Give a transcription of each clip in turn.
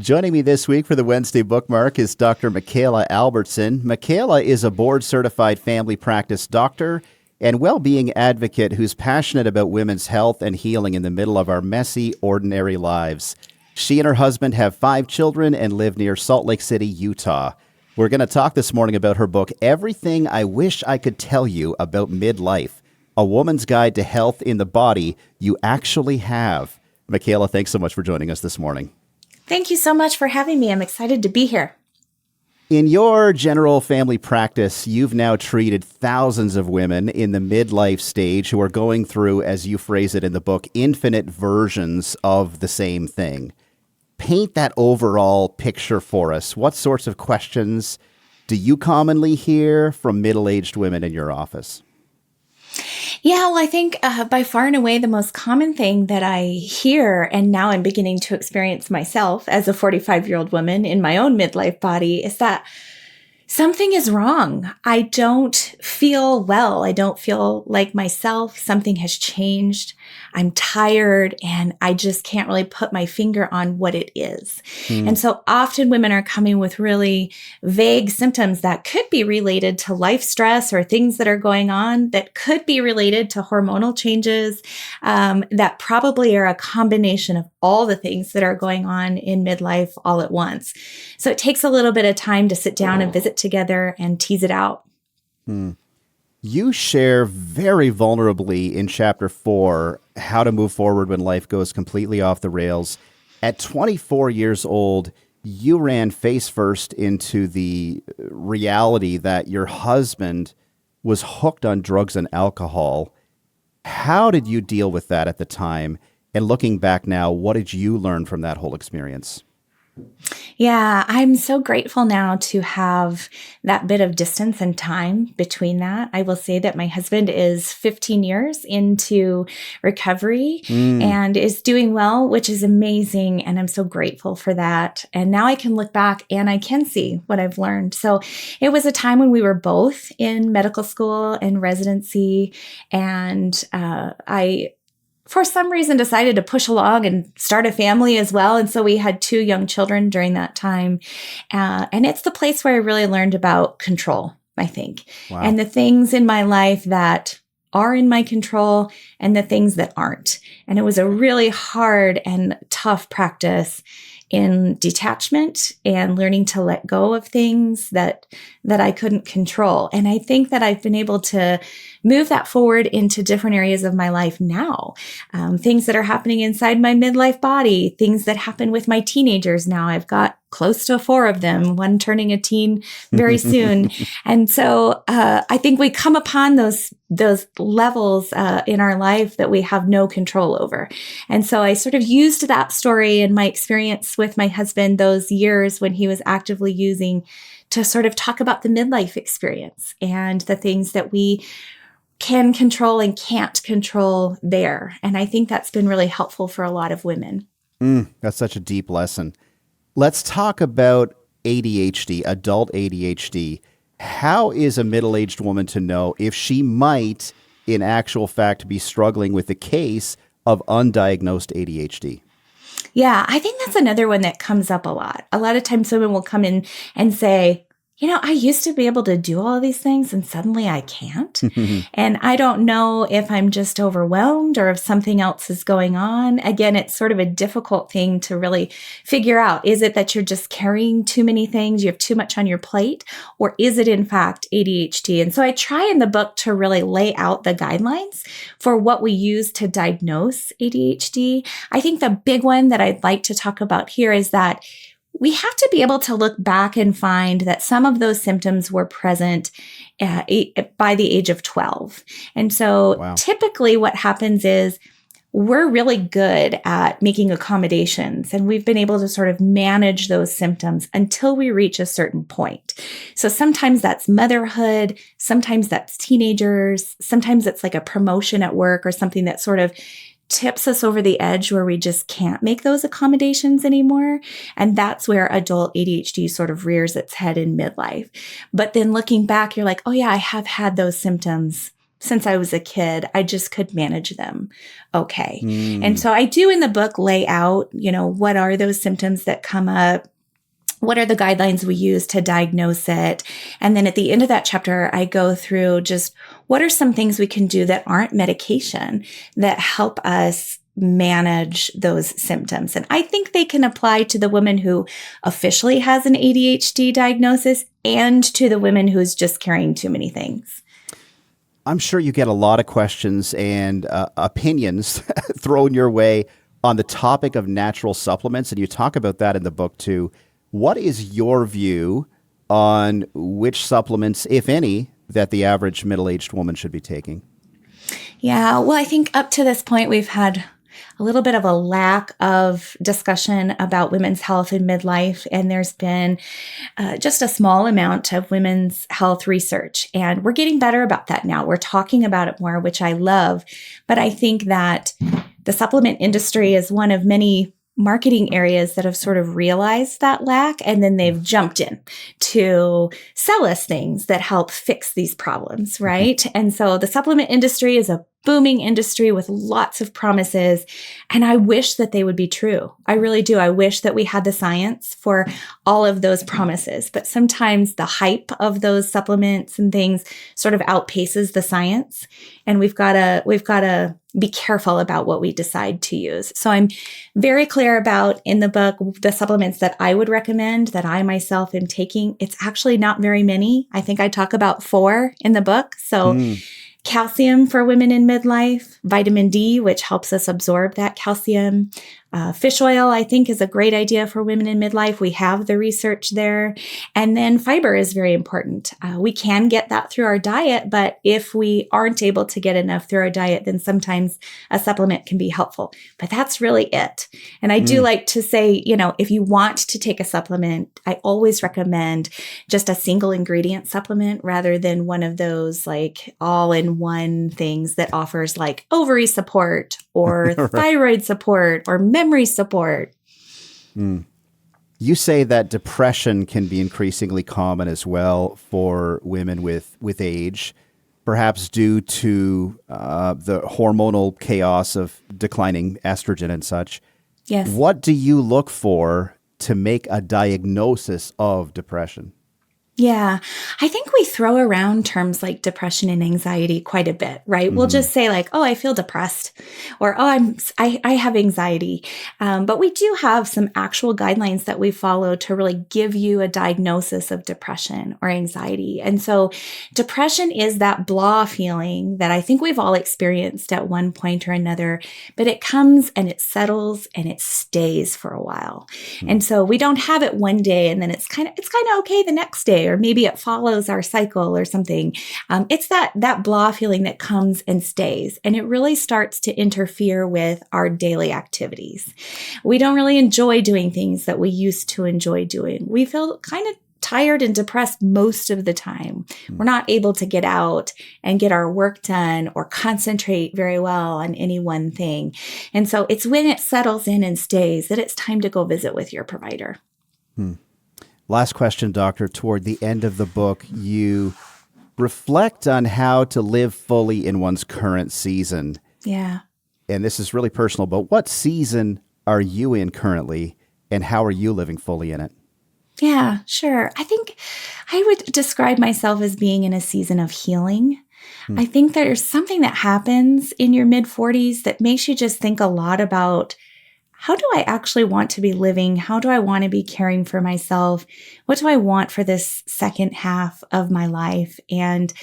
Joining me this week for the Wednesday Bookmark is Dr. Mikala Albertson. Mikala is a board-certified family practice doctor and well-being advocate who's passionate about women's health and healing in the middle of our messy, ordinary lives. She and her husband have 5 children and live near Salt Lake City, Utah. We're going to talk this morning about her book, Everything I Wish I Could Tell You About Midlife, A Woman's Guide to Health in the Body You Actually Have. Mikala, thanks so much for joining us this morning. Thank you so much for having me. I'm excited to be here. In your general family practice, you've now treated thousands of women in the midlife stage who are going through, as you phrase it in the book, infinite versions of the same thing. Paint that overall picture for us. What sorts of questions do you commonly hear from middle-aged women in your office? Yeah, well, I think by far and away the most common thing that I hear, and now I'm beginning to experience myself as a 45-year-old woman in my own midlife body, is that something is wrong. I don't feel well. I don't feel like myself. Something has changed. I'm tired and I just can't really put my finger on what it is. And so often women are coming with really vague symptoms that could be related to life stress or things that are going on that could be related to hormonal changes that probably are a combination of all the things that are going on in midlife all at once. So it takes a little bit of time to sit down and visit together and tease it out. You share very vulnerably in chapter 4 how to move forward when life goes completely off the rails. At 24 years old, you ran face first into the reality that your husband was hooked on drugs and alcohol. How did you deal with that at the time? And looking back now, what did you learn from that whole experience? Yeah, I'm so grateful now to have that bit of distance and time between that. I will say that my husband is 15 years into recovery and is doing well, which is amazing. And I'm so grateful for that. And now I can look back and I can see what I've learned. So it was a time when we were both in medical school and residency. And I for some reason decided to push along and start a family as well. And so we had 2 young children during that time. And it's the place where I really learned about control, I think. Wow. And the things in my life that are in my control and the things that aren't. And it was a really hard and tough practice in detachment and learning to let go of things that I couldn't control. And I think that I've been able to move that forward into different areas of my life now. Things that are happening inside my midlife body, things that happen with my teenagers now. I've got close to 4 of them, one turning a teen very soon. And so I think we come upon those levels in our life that we have no control over. And so I sort of used that story and my experience with my husband those years when he was actively using to sort of talk about the midlife experience and the things that we can control and can't control there. And I think that's been really helpful for a lot of women. That's such a deep lesson. Let's talk about ADHD, adult ADHD. How is a middle-aged woman to know if she might, in actual fact, be struggling with the case of undiagnosed ADHD? Yeah, I think that's another one that comes up a lot. A lot of times women will come in and say, I used to be able to do all of these things and suddenly I can't. And I don't know if I'm just overwhelmed or if something else is going on. Again, it's sort of a difficult thing to really figure out. Is it that you're just carrying too many things? You have too much on your plate? Or is it in fact ADHD? And so I try in the book to really lay out the guidelines for what we use to diagnose ADHD. I think the big one that I'd like to talk about here is that we have to be able to look back and find that some of those symptoms were present by the age of 12. And so Typically what happens is we're really good at making accommodations and we've been able to sort of manage those symptoms until we reach a certain point. So sometimes that's motherhood, sometimes that's teenagers, sometimes it's like a promotion at work or something that sort of tips us over the edge where we just can't make those accommodations anymore. And that's where adult ADHD sort of rears its head in midlife. But then looking back, you're like, oh yeah, I have had those symptoms since I was a kid. I just could manage them okay. And so I do in the book lay out, what are those symptoms that come up? What are the guidelines we use to diagnose it? And then at the end of that chapter, I go through just what are some things we can do that aren't medication that help us manage those symptoms. And I think they can apply to the woman who officially has an ADHD diagnosis and to the woman who's just carrying too many things. I'm sure you get a lot of questions and opinions thrown your way on the topic of natural supplements, and you talk about that in the book too. What is your view on which supplements, if any, that the average middle-aged woman should be taking? Yeah, well, I think up to this point, we've had a little bit of a lack of discussion about women's health in midlife. And there's been just a small amount of women's health research. And we're getting better about that now. We're talking about it more, which I love. But I think that the supplement industry is one of many marketing areas that have sort of realized that lack, and then they've jumped in to sell us things that help fix these problems, right? And so the supplement industry is a booming industry with lots of promises, and I wish that they would be true. I really do. I wish that we had the science for all of those promises, but sometimes the hype of those supplements and things sort of outpaces the science, and we've got to be careful about what we decide to use. So I'm very clear about in the book the supplements that I would recommend that I myself am taking. It's actually not very many. I think I talk about 4 in the book. So calcium for women in midlife, vitamin D, which helps us absorb that calcium. Fish oil, I think, is a great idea for women in midlife. We have the research there. And then fiber is very important. We can get that through our diet, but if we aren't able to get enough through our diet, then sometimes a supplement can be helpful. But that's really it. And I do like to say, if you want to take a supplement, I always recommend just a single ingredient supplement rather than one of those like all-in-one things that offers like ovary support or thyroid support or memory support. You say that depression can be increasingly common as well for women with age, perhaps due to the hormonal chaos of declining estrogen and such. Yes. What do you look for to make a diagnosis of depression? Yeah, I think we throw around terms like depression and anxiety quite a bit, right? We'll just say like, oh, I feel depressed, or oh, I have anxiety. But we do have some actual guidelines that we follow to really give you a diagnosis of depression or anxiety. And so depression is that blah feeling that I think we've all experienced at one point or another, but it comes and it settles and it stays for a while. And so we don't have it one day and then it's kind of okay the next day, or maybe it follows our cycle or something. It's that blah feeling that comes and stays, and it really starts to interfere with our daily activities. We don't really enjoy doing things that we used to enjoy doing. We feel kind of tired and depressed most of the time. We're not able to get out and get our work done or concentrate very well on any one thing. And so it's when it settles in and stays that it's time to go visit with your provider. Last question, Doctor. Toward the end of the book, you reflect on how to live fully in one's current season. Yeah. And this is really personal, but what season are you in currently, and how are you living fully in it? Yeah, sure. I think I would describe myself as being in a season of healing. I think there's something that happens in your mid-40s that makes you just think a lot about, how do I actually want to be living? How do I want to be caring for myself? What do I want for this second half of my life? And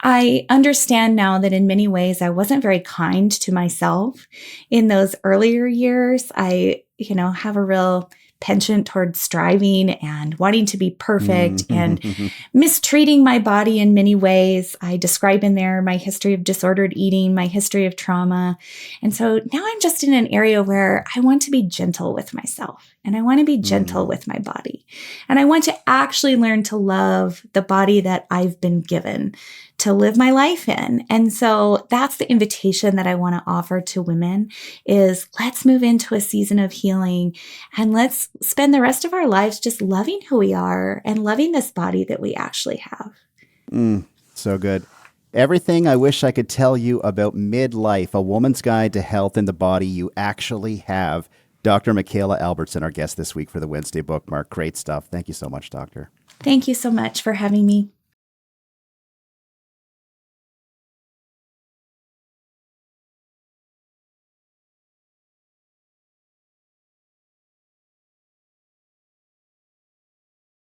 I understand now that in many ways I wasn't very kind to myself in those earlier years. I, have a real penchant towards striving and wanting to be perfect and mistreating my body in many ways. I describe in there my history of disordered eating, my history of trauma. And so now I'm just in an area where I want to be gentle with myself and I want to be gentle with my body. And I want to actually learn to love the body that I've been given to live my life in. And so that's the invitation that I want to offer to women is let's move into a season of healing and let's spend the rest of our lives just loving who we are and loving this body that we actually have. So good. Everything I wish I could tell you about Midlife, a woman's guide to health in the body you actually have. Dr. Mikala Albertson, our guest this week for the Wednesday Bookmark. Great stuff. Thank you so much, Doctor. Thank you so much for having me.